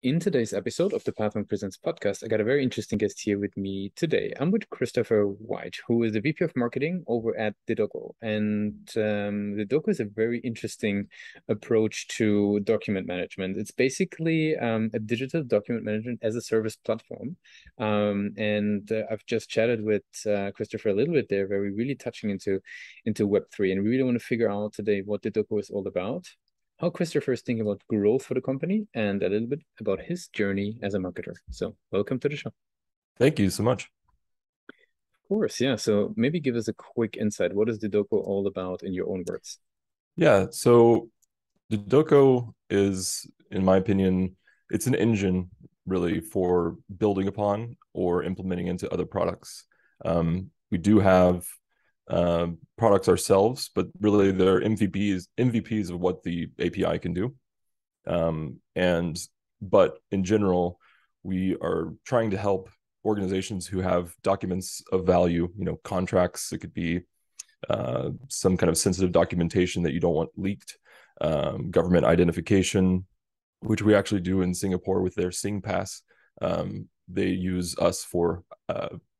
In today's episode of the Pathfind Presents podcast, I got a very interesting guest here with me today. I'm with Christopher White, who is the VP of Marketing over at Dedoco. And Dedoco is a very interesting approach to document management. It's basically a digital document management as a service platform. I've just chatted with Christopher a little bit there, where we're really touching into Web3. And we really want to figure out today what Dedoco is all about, how Christopher is thinking about growth for the company, and a little bit about his journey as a marketer. So, welcome to the show. Thank you so much. Of course, yeah. So, maybe give us a quick insight. What is Dedoco all about in your own words? Yeah, so Dedoco is, in my opinion, it's an engine really for building upon or implementing into other products. We do have products ourselves, but really they're MVPs of what the API can do. But in general, we are trying to help organizations who have documents of value, contracts. It could be some kind of sensitive documentation that you don't want leaked, government identification, which we actually do in Singapore with their SingPass. They use us for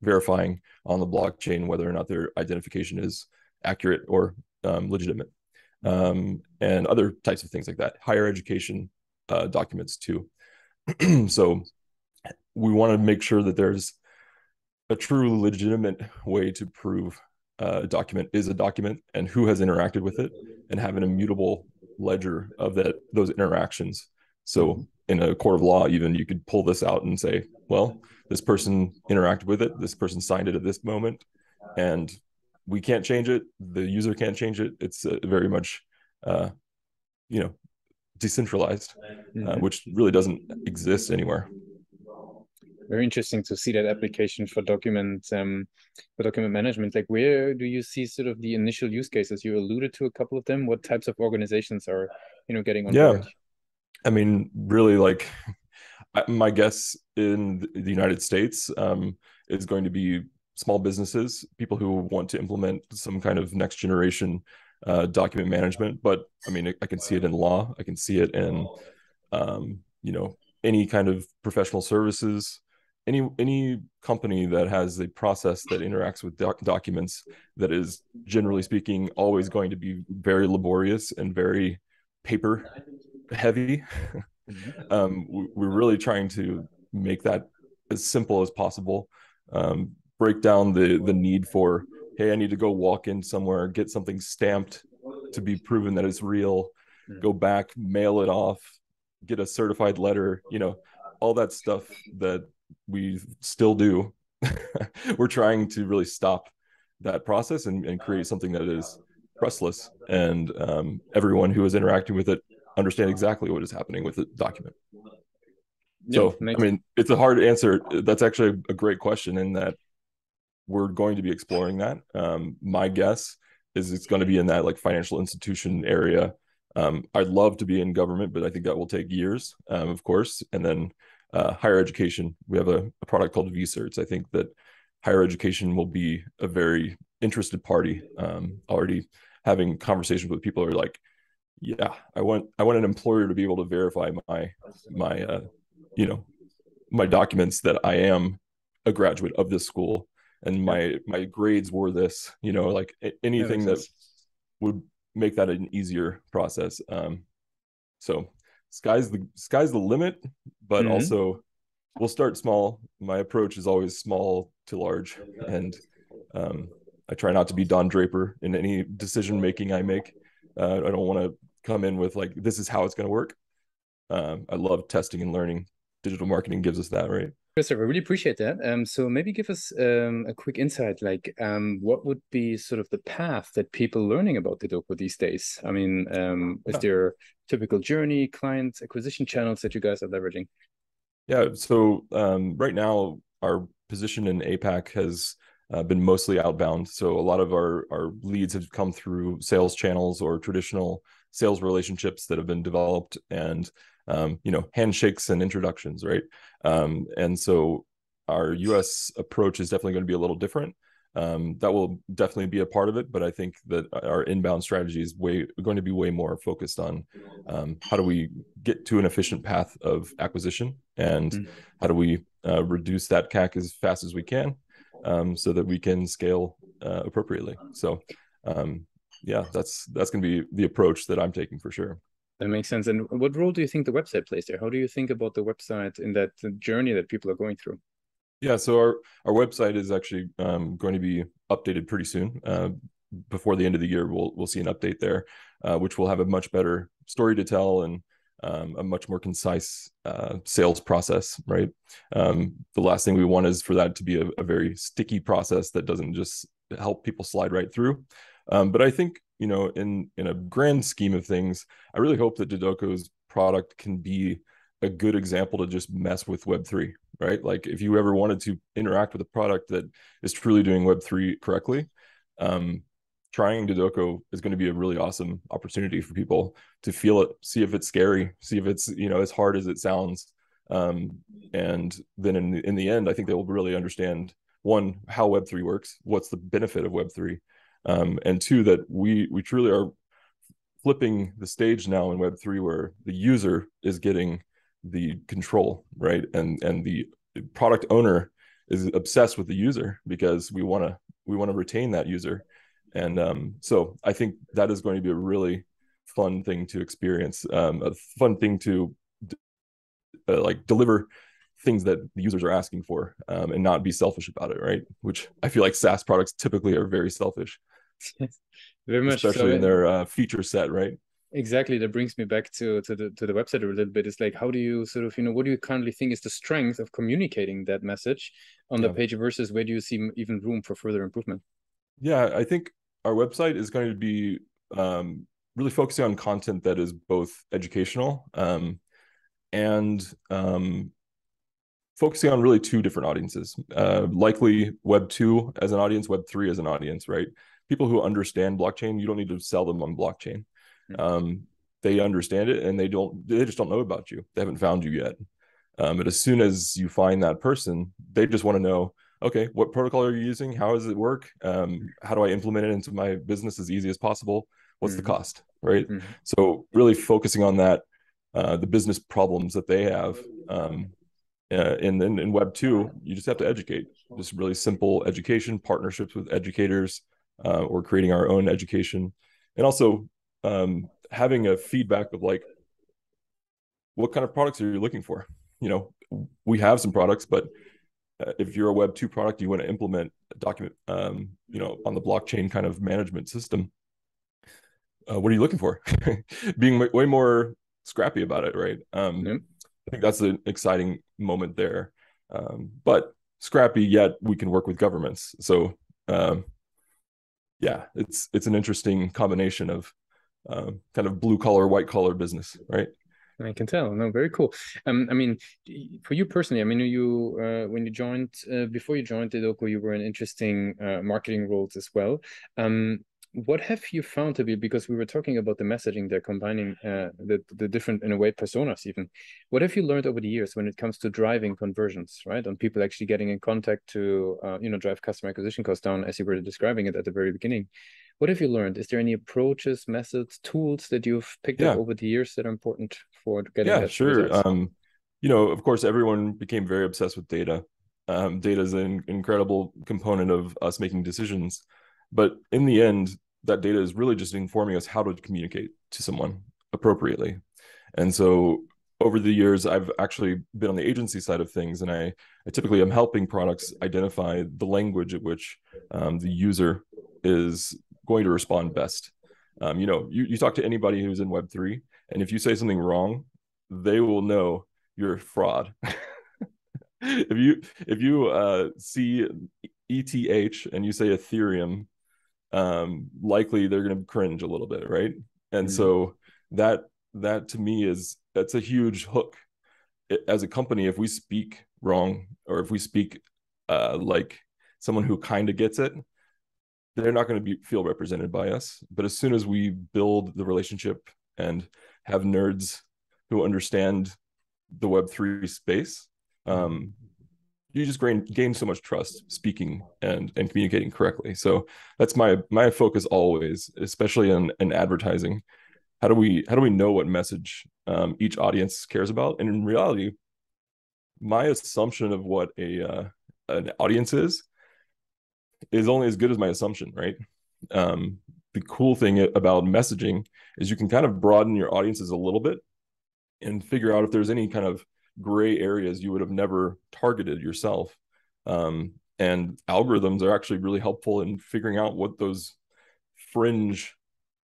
verifying on the blockchain whether or not their identification is accurate or legitimate, and other types of things like that. Higher education documents too. So we want to make sure that there's a true legitimate way to prove a document is a document and who has interacted with it, and have an immutable ledger of those interactions. So in a court of law, even, you could pull this out and say, well, this person interacted with it, this person signed it at this moment, and we can't change it, the user can't change it. It's very much decentralized, which really doesn't exist anywhere. Very interesting to see that application for document management. Like, where do you see sort of the initial use cases? You alluded to a couple of them. What types of organizations are getting on board? I mean, really, like, my guess in the United States is going to be small businesses, people who want to implement some kind of next generation document management. But I mean, I can see it in law. I can see it in any kind of professional services, any company that has a process that interacts with documents that is, generally speaking, always going to be very laborious and very paper heavy. We're really trying to make that as simple as possible. Break down the need for, hey, I need to go walk in somewhere, get something stamped to be proven that it's real, go back, mail it off, get a certified letter, all that stuff that we still do. We're trying to really stop that process and create something that is trustless, and everyone who is interacting with it understand exactly what is happening with the document. So, I mean, it's a hard answer. That's actually a great question, in that we're going to be exploring that. My guess is it's going to be in that like financial institution area. I'd love to be in government, but I think that will take years, of course. And then higher education, we have a product called vCerts. I think that higher education will be a very interested party. Already having conversations with people who are like, yeah, I want an employer to be able to verify my documents that I am a graduate of this school and my grades were this, like anything that would make that an easier process. So sky's the limit, but also we'll start small. My approach is always small to large, and I try not to be Don Draper in any decision making I make. I don't want to come in with like, this is how it's going to work. I love testing and learning. Digital marketing gives us that, right? Christopher, I really appreciate that. So maybe give us a quick insight, like what would be sort of the path that people learning about Dedoco these days? I mean, is there typical journey, client acquisition channels that you guys are leveraging? Yeah, so right now our position in APAC has been mostly outbound. So a lot of our leads have come through sales channels or traditional sales relationships that have been developed, and handshakes and introductions, right? And so our US approach is definitely going to be a little different. That will definitely be a part of it, but I think that our inbound strategy is going to be way more focused on how do we get to an efficient path of acquisition, and Mm. how do we reduce that CAC as fast as we can, so that we can scale appropriately. So yeah, that's going to be the approach that I'm taking for sure. That makes sense. And what role do you think the website plays there? How do you think about the website in that journey that people are going through? Yeah, so our website is actually going to be updated pretty soon. Before the end of the year, we'll see an update there, which will have a much better story to tell, and a much more concise sales process, right? The last thing we want is for that to be a very sticky process that doesn't just help people slide right through. But I think, in a grand scheme of things, I really hope that Dedoco's product can be a good example to just mess with Web3, right? Like if you ever wanted to interact with a product that is truly doing Web3 correctly, trying Dedoco is going to be a really awesome opportunity for people to feel it, see if it's scary, see if it's, as hard as it sounds. And then in the end, I think they will really understand, one, how Web3 works, what's the benefit of Web3, and two, that we truly are flipping the stage now in Web3 where the user is getting the control, right? And the product owner is obsessed with the user because we want to retain that user. And so I think that is going to be a really fun thing to experience, a fun thing to like deliver things that the users are asking for, and not be selfish about it, right? Which I feel like SaaS products typically are very selfish, Very much so. especially in their feature set, right? Exactly. That brings me back to the website a little bit. It's like, how do you sort of, what do you currently think is the strength of communicating that message on the Yeah. page versus where do you see even room for further improvement? Yeah, I think our website is going to be really focusing on content that is both educational, and focusing on really two different audiences. Likely Web2 as an audience, Web3 as an audience, right? People who understand blockchain, you don't need to sell them on blockchain. They understand it, and they just don't know about you. They haven't found you yet. But as soon as you find that person, they just want to know, okay, what protocol are you using? How does it work? How do I implement it into my business as easy as possible? What's the cost, right? So really focusing on that, the business problems that they have. In Web2, you just have to educate. Just really simple education, partnerships with educators, or creating our own education. And also having a feedback of like, what kind of products are you looking for? We have some products, but if you're a Web2 product, you want to implement a document, on the blockchain kind of management system. What are you looking for? Being way more scrappy about it, right? I think that's an exciting moment there. But scrappy, yet we can work with governments. So yeah, it's an interesting combination of kind of blue collar, white collar business, right? I can tell. No, very cool. I mean, for you personally, I mean, when you joined, before you joined Dedoco, you were in interesting marketing roles as well. What have you found to be, because we were talking about the messaging, they're combining the different, in a way, personas even. What have you learned over the years when it comes to driving conversions, right? On people actually getting in contact to, drive customer acquisition costs down, as you were describing it at the very beginning. What have you learned? Is there any approaches, methods, tools that you've picked up Yeah. over the years that are important for getting Yeah, that sure. results? Of course, everyone became very obsessed with data. Data is an incredible component of us making decisions. But in the end, that data is really just informing us how to communicate to someone appropriately. And so over the years, I've actually been on the agency side of things, and I typically am helping products identify the language at which the user is going to respond best. You talk to anybody who's in Web3, and if you say something wrong, they will know you're a fraud. if you see ETH and you say Ethereum, likely they're going to cringe a little bit, right? And so that to me that's a huge hook. As a company, if we speak wrong, or if we speak like someone who kind of gets it, they're not going to feel represented by us. But as soon as we build the relationship and have nerds who understand the Web3 space, you just gain so much trust speaking and communicating correctly. So that's my focus always, especially in advertising. How do we know what message each audience cares about. And in reality, my assumption of what an audience is only as good as my assumption, right? The cool thing about messaging is you can kind of broaden your audiences a little bit and figure out if there's any kind of gray areas you would have never targeted yourself. And algorithms are actually really helpful in figuring out what those fringe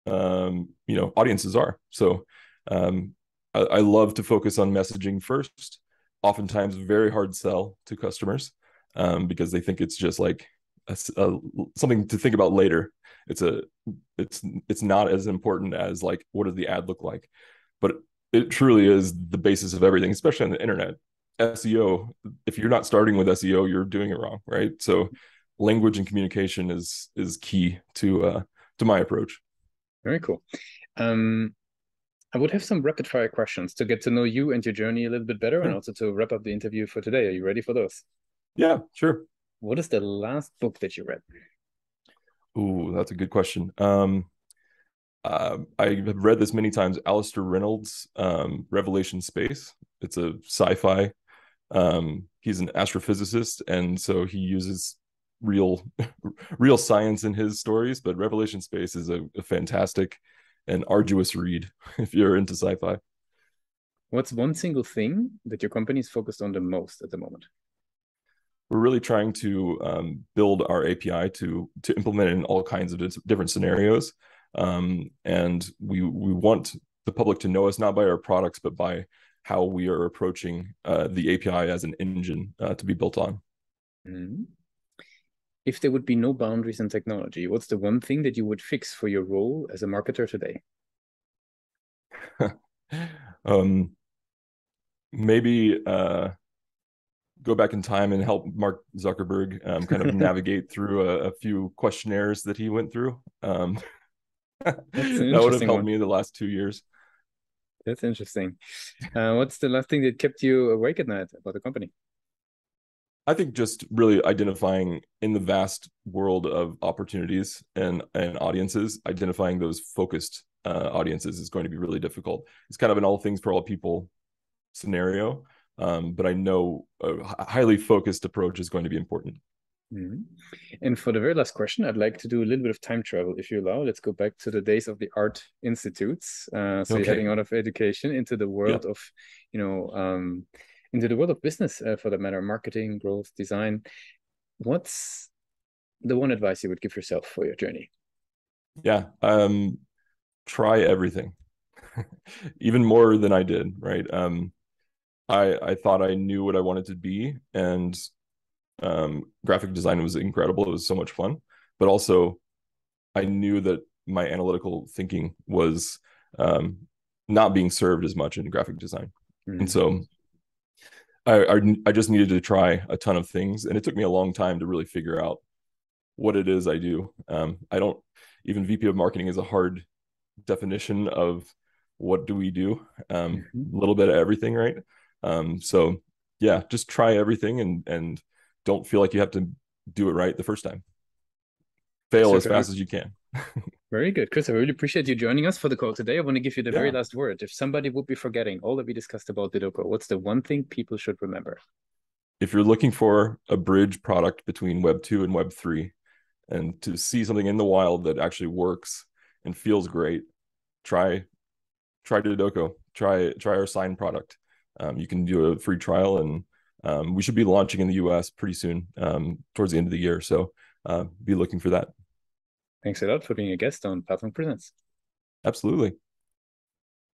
audiences are. So I love to focus on messaging first, oftentimes very hard sell to customers, because they think it's just like something to think about later. It's not as important as like, what does the ad look like? But it truly is the basis of everything, especially on the internet. SEO, if you're not starting with SEO, you're doing it wrong, right? So language and communication is key to my approach. Very cool. I would have some rapid fire questions to get to know you and your journey a little bit better, and also to wrap up the interview for today. Are you ready for those? Yeah, sure. What is the last book that you read? Ooh, that's a good question. I have read this many times. Alistair Reynolds' Revelation Space. It's a sci-fi. He's an astrophysicist, and so he uses real science in his stories. But Revelation Space is a fantastic and arduous read if you're into sci-fi. What's one single thing that your company is focused on the most at the moment? We're really trying to build our API to implement it in all kinds of different scenarios. And we want the public to know us not by our products, but by how we are approaching the API as an engine to be built on. Mm-hmm. If there would be no boundaries in technology, what's the one thing that you would fix for your role as a marketer today? Maybe go back in time and help Mark Zuckerberg kind of navigate through a few questionnaires that he went through. That would have helped me the last 2 years. That's interesting. What's the last thing that kept you awake at night about the company? I think just really identifying in the vast world of opportunities and audiences, identifying those focused audiences is going to be really difficult. It's kind of an all things for all people scenario, but I know a highly focused approach is going to be important. Mm-hmm. And for the very last question, I'd like to do a little bit of time travel, if you allow. Let's go back to the days of the art institutes. So you're heading out of education into the world of, into the world of business, for that matter, marketing, growth, design. What's the one advice you would give yourself for your journey? Yeah, try everything, even more than I did. Right. I thought I knew what I wanted to be, and graphic design was incredible. It was so much fun, but also I knew that my analytical thinking was not being served as much in graphic design. Mm-hmm. And so I just needed to try a ton of things, and it took me a long time to really figure out what it is I do. I don't even VP of marketing is a hard definition of what do we do. A little bit of everything, right? So yeah, just try everything and don't feel like you have to do it right the first time. Fail as fast as you can. Very good, Chris. I really appreciate you joining us for the call today. I want to give you the very last word. If somebody would be forgetting all that we discussed about Dedoco, what's the one thing people should remember? If you're looking for a bridge product between Web2 and Web3, and to see something in the wild that actually works and feels great, try Dedoco. Try our sign product. You can do a free trial, and we should be launching in the US pretty soon, towards the end of the year. So be looking for that. Thanks a lot for being a guest on Platform Presents. Absolutely.